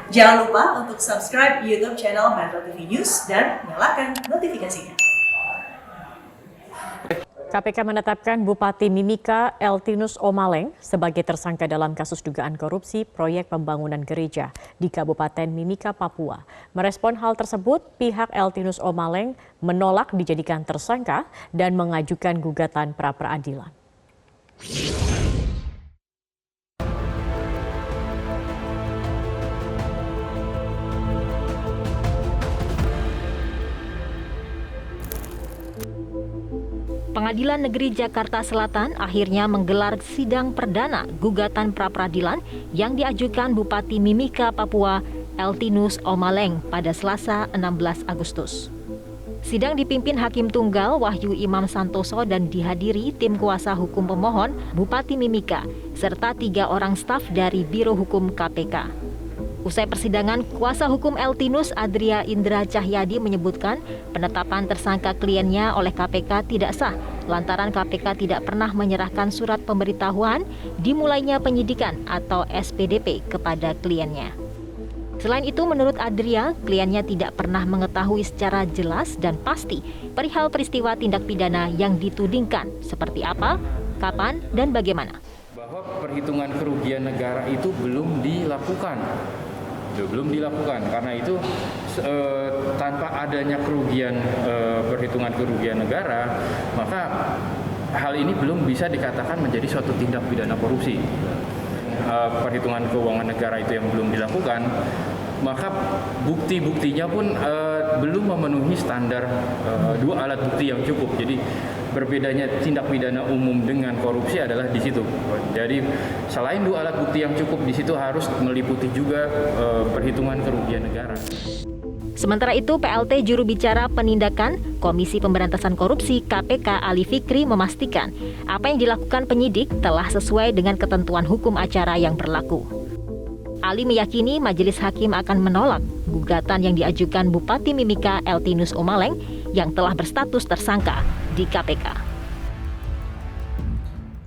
Jangan lupa untuk subscribe YouTube channel Metro TV News dan nyalakan notifikasinya. KPK menetapkan Bupati Mimika Eltinus Omaleng sebagai tersangka dalam kasus dugaan korupsi proyek pembangunan gereja di Kabupaten Mimika, Papua. Merespon hal tersebut, pihak Eltinus Omaleng menolak dijadikan tersangka dan mengajukan gugatan pra-peradilan. Pengadilan Negeri Jakarta Selatan akhirnya menggelar sidang perdana gugatan pra-peradilan yang diajukan Bupati Mimika, Papua, Eltinus Omaleng pada Selasa 16 Agustus. Sidang dipimpin Hakim Tunggal Wahyu Imam Santoso dan dihadiri tim kuasa hukum pemohon Bupati Mimika serta 3 orang staf dari Biro Hukum KPK. Usai persidangan, kuasa hukum Eltinus Adria Indra Cahyadi menyebutkan penetapan tersangka kliennya oleh KPK tidak sah lantaran KPK tidak pernah menyerahkan surat pemberitahuan dimulainya penyidikan atau SPDP kepada kliennya. Selain itu, menurut Adria, kliennya tidak pernah mengetahui secara jelas dan pasti perihal peristiwa tindak pidana yang ditudingkan seperti apa, kapan, dan bagaimana. Bahwa perhitungan kerugian negara itu belum dilakukan karena itu tanpa adanya perhitungan kerugian negara, maka hal ini belum bisa dikatakan menjadi suatu tindak pidana korupsi. Perhitungan keuangan negara itu yang belum dilakukan, maka bukti-buktinya pun belum memenuhi standar 2 alat bukti yang cukup. Jadi berbedanya tindak pidana umum dengan korupsi adalah di situ. Jadi selain 2 alat bukti yang cukup, di situ harus meliputi juga perhitungan kerugian negara. Sementara itu, PLT juru bicara penindakan Komisi Pemberantasan Korupsi KPK Ali Fikri memastikan apa yang dilakukan penyidik telah sesuai dengan ketentuan hukum acara yang berlaku. Ali meyakini majelis hakim akan menolak gugatan yang diajukan Bupati Mimika Eltinus Omaleng yang telah berstatus tersangka di KPK.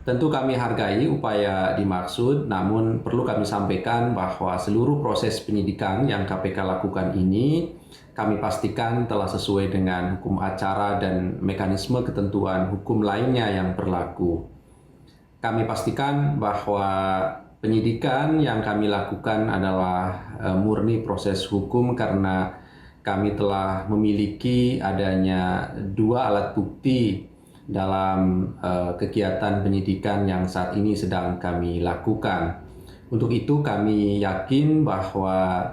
Tentu kami hargai upaya dimaksud, namun perlu kami sampaikan bahwa seluruh proses penyidikan yang KPK lakukan ini kami pastikan telah sesuai dengan hukum acara dan mekanisme ketentuan hukum lainnya yang berlaku. Kami pastikan bahwa penyidikan yang kami lakukan adalah murni proses hukum karena kami telah memiliki adanya 2 alat bukti dalam kegiatan penyidikan yang saat ini sedang kami lakukan. Untuk itu kami yakin bahwa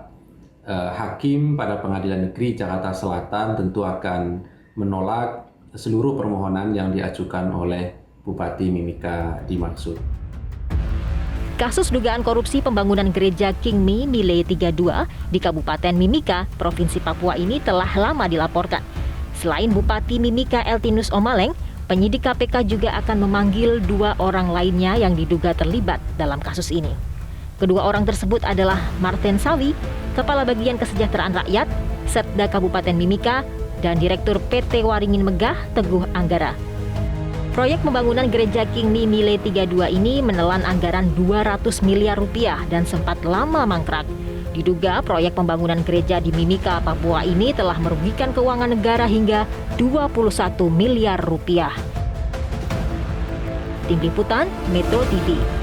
Hakim pada Pengadilan Negeri Jakarta Selatan tentu akan menolak seluruh permohonan yang diajukan oleh Bupati Mimika dimaksud. Kasus dugaan korupsi pembangunan gereja King Mi Mile 32 di Kabupaten Mimika, Provinsi Papua ini telah lama dilaporkan. Selain Bupati Mimika Eltinus Omaleng, penyidik KPK juga akan memanggil 2 orang lainnya yang diduga terlibat dalam kasus ini. Kedua orang tersebut adalah Martin Sawi, Kepala Bagian Kesejahteraan Rakyat, Setda Kabupaten Mimika, dan Direktur PT Waringin Megah Teguh Anggara. Proyek pembangunan gereja King Mi Mile 32 ini menelan anggaran 200 miliar rupiah dan sempat lama mangkrak. Diduga proyek pembangunan gereja di Mimika, Papua ini telah merugikan keuangan negara hingga 21 miliar rupiah. Tim Liputan Metro TV.